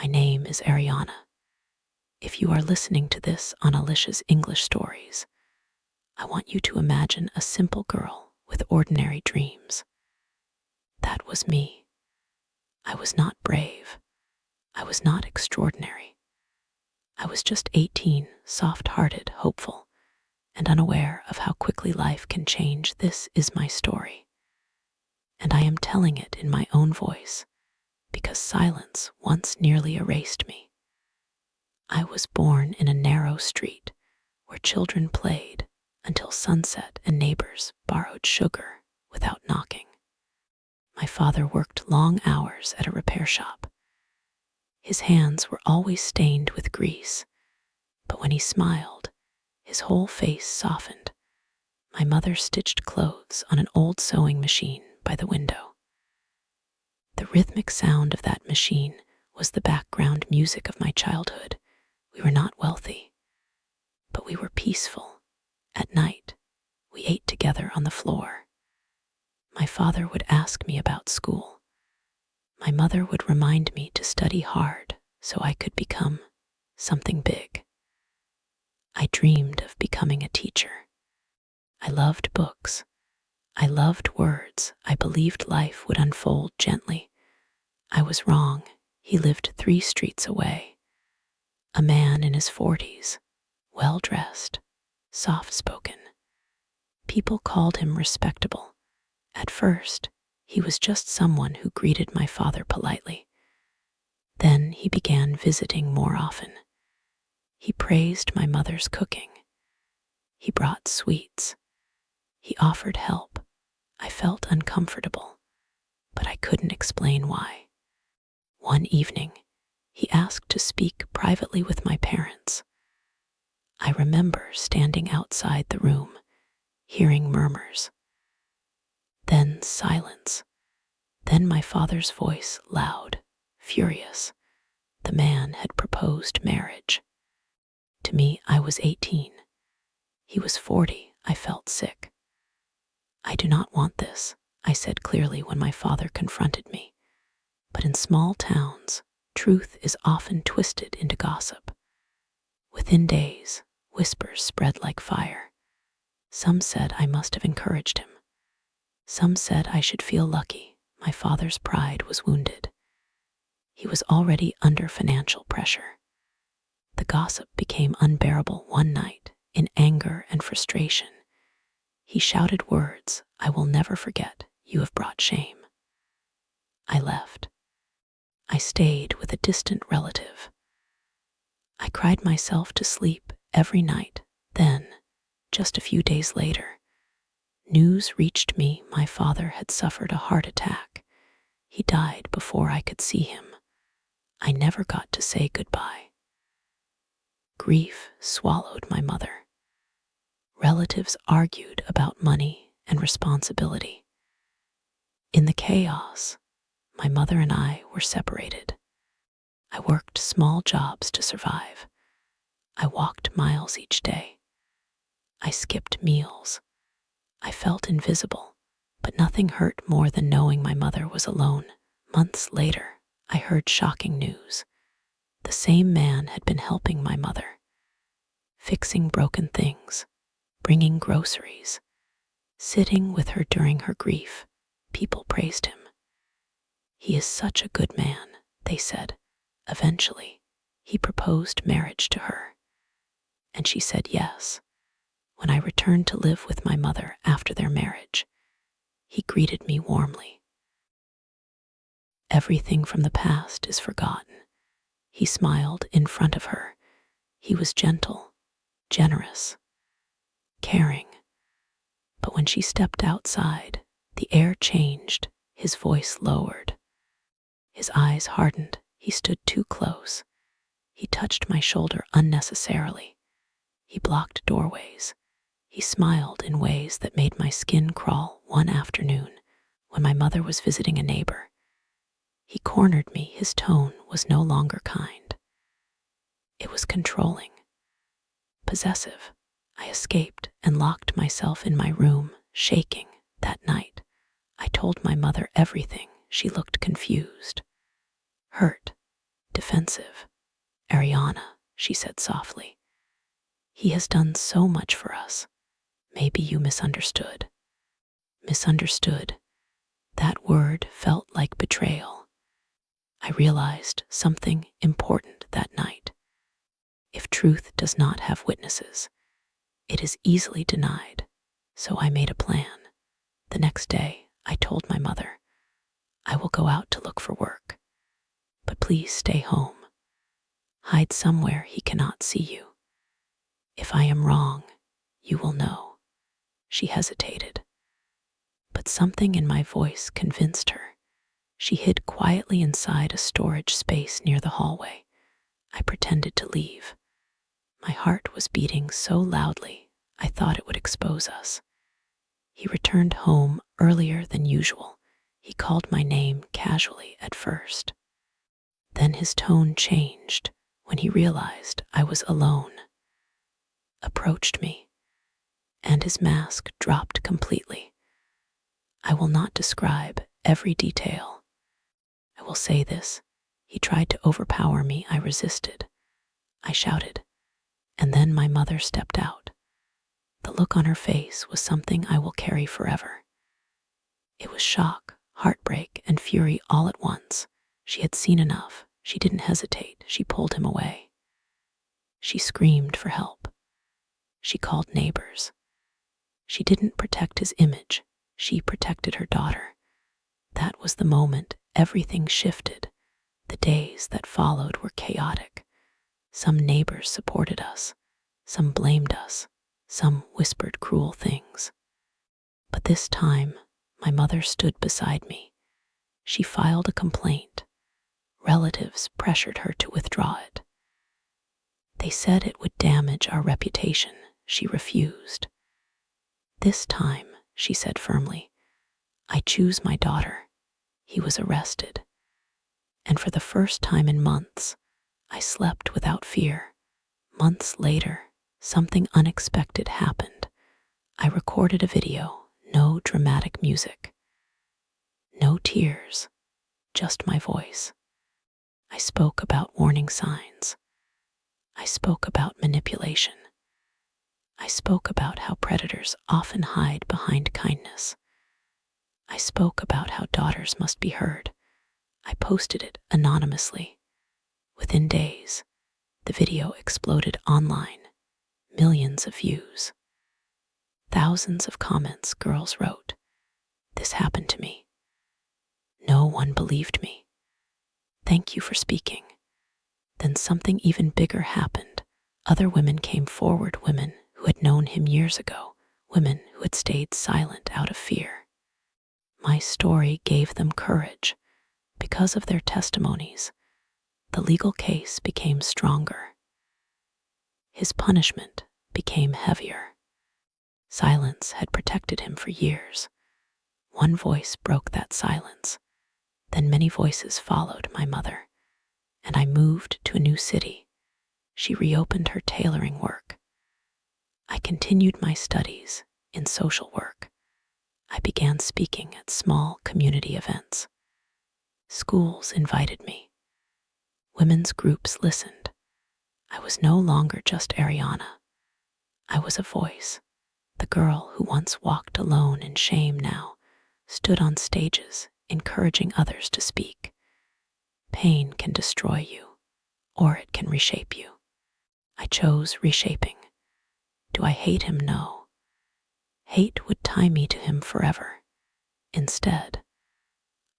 My name is Ariana. If you are listening to this on Allicia's English Stories, I want you to imagine a simple girl with ordinary dreams. That was me. I was not brave. I was not extraordinary. I was just 18, soft-hearted, hopeful, and unaware of how quickly life can change. This is my story, and I am telling it in my own voice because silence once nearly erased me. I was born in a narrow street where children played until sunset and neighbors borrowed sugar without knocking. My father worked long hours at a repair shop. His hands were always stained with grease, but when he smiled, his whole face softened. My mother stitched clothes on an old sewing machine by the window. The rhythmic sound of that machine was the background music of my childhood. We were not wealthy, but we were peaceful. At night, we ate together on the floor. My father would ask me about school. My mother would remind me to study hard so I could become something big. I dreamed of becoming a teacher. I loved books. I loved words. I believed life would unfold gently. I was wrong. He lived 3 streets away. A man in his 40s, well-dressed, soft-spoken. People called him respectable. At first, he was just someone who greeted my father politely. Then he began visiting more often. He praised my mother's cooking. He brought sweets. He offered help. I felt uncomfortable, but I couldn't explain why. One evening, he asked to speak privately with my parents. I remember standing outside the room, hearing murmurs. Then silence. Then my father's voice, loud, furious. The man had proposed marriage. To me, I was 18. He was 40. I felt sick. I do not want this, I said clearly when my father confronted me. But in small towns, truth is often twisted into gossip. Within days, whispers spread like fire. Some said I must have encouraged him. Some said I should feel lucky. My father's pride was wounded. He was already under financial pressure. The gossip became unbearable one night. In anger and frustration, he shouted words I will never forget. You have brought shame. I left. I stayed with a distant relative. I cried myself to sleep every night. Then, just a few days later, news reached me my father had suffered a heart attack. He died before I could see him. I never got to say goodbye. Grief swallowed my mother. Relatives argued about money and responsibility. In the chaos, my mother and I were separated. I worked small jobs to survive. I walked miles each day. I skipped meals. I felt invisible, but nothing hurt more than knowing my mother was alone. Months later, I heard shocking news. The same man had been helping my mother, fixing broken things, bringing groceries, sitting with her during her grief. People praised him. He is such a good man, they said. Eventually, he proposed marriage to her, and she said yes. When I returned to live with my mother after their marriage, he greeted me warmly. Everything from the past is forgotten. He smiled in front of her. He was gentle, generous, caring. But when she stepped outside, the air changed, his voice lowered. His eyes hardened. He stood too close. He touched my shoulder unnecessarily. He blocked doorways. He smiled in ways that made my skin crawl. One afternoon, when my mother was visiting a neighbor, he cornered me. His tone was no longer kind. It was controlling, possessive. I escaped and locked myself in my room, shaking. That night, I told my mother everything. She looked confused, hurt, defensive. Ariana, she said softly, he has done so much for us. Maybe you misunderstood. Misunderstood. That word felt like betrayal. I realized something important that night. If truth does not have witnesses, it is easily denied. So I made a plan. The next day, I told my mother, I will go out to look for work, but please stay home. Hide somewhere he cannot see you. If I am wrong, you will know. She hesitated, but something in my voice convinced her. She hid quietly inside a storage space near the hallway. I pretended to leave. My heart was beating so loudly, I thought it would expose us. He returned home earlier than usual. He called my name casually at first. Then his tone changed when he realized I was alone. Approached me, and his mask dropped completely. I will not describe every detail. I will say this. He tried to overpower me. I resisted. I shouted, and then my mother stepped out. The look on her face was something I will carry forever. It was shock, heartbreak, and fury all at once. She had seen enough. She didn't hesitate. She pulled him away. She screamed for help. She called neighbors. She didn't protect his image. She protected her daughter. That was the moment everything shifted. The days that followed were chaotic. Some neighbors supported us. Some blamed us. Some whispered cruel things. But this time, my mother stood beside me. She filed a complaint. Relatives pressured her to withdraw it. They said it would damage our reputation. She refused. This time, she said firmly, I choose my daughter. He was arrested. And for the first time in months, I slept without fear. Months later, something unexpected happened. I recorded a video, no dramatic music, no tears, just my voice. I spoke about warning signs. I spoke about manipulation. I spoke about how predators often hide behind kindness. I spoke about how daughters must be heard. I posted it anonymously. Within days, the video exploded online. Millions of views. Thousands of comments. Girls wrote, "This happened to me. No one believed me. Thank you for speaking." Then something even bigger happened. Other women came forward, women who had known him years ago, women who had stayed silent out of fear. My story gave them courage. Because of their testimonies, the legal case became stronger. His punishment became heavier. Silence had protected him for years. One voice broke that silence. Then many voices followed my mother, and I moved to a new city. She reopened her tailoring work. I continued my studies in social work. I began speaking at small community events. Schools invited me. Women's groups listened. I was no longer just Ariana. I was a voice. The girl who once walked alone in shame now stood on stages, encouraging others to speak. Pain can destroy you, or it can reshape you. I chose reshaping. Do I hate him? No. Hate would tie me to him forever. Instead,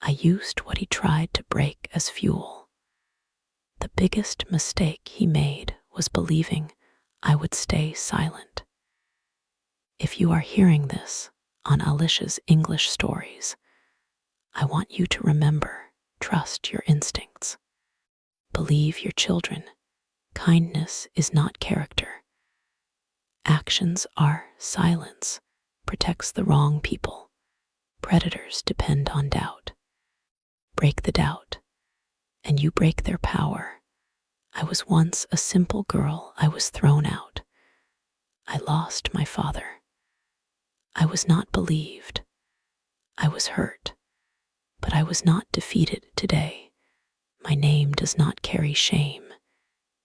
I used what he tried to break as fuel. The biggest mistake he made was believing I would stay silent. If you are hearing this on Allicia's English Stories, I want you to remember, trust your instincts. Believe your children. Kindness is not character. Actions are silence, protects the wrong people. Predators depend on doubt. Break the doubt, and you break their power. I was once a simple girl. I was thrown out. I lost my father. I was not believed. I was hurt, but I was not defeated today. My name does not carry shame,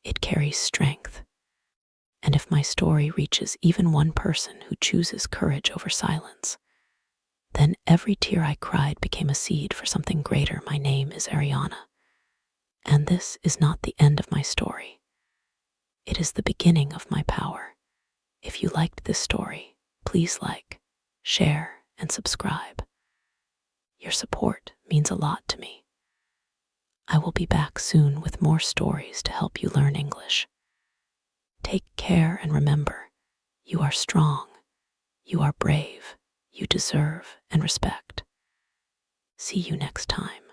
it carries strength. And if my story reaches even one person who chooses courage over silence, then every tear I cried became a seed for something greater. My name is Ariana, and this is not the end of my story. It is the beginning of my power. If you liked this story, please like, share, and subscribe. Your support means a lot to me. I will be back soon with more stories to help you learn English. Take care and remember, you are strong, you are brave, you deserve and respect. See you next time.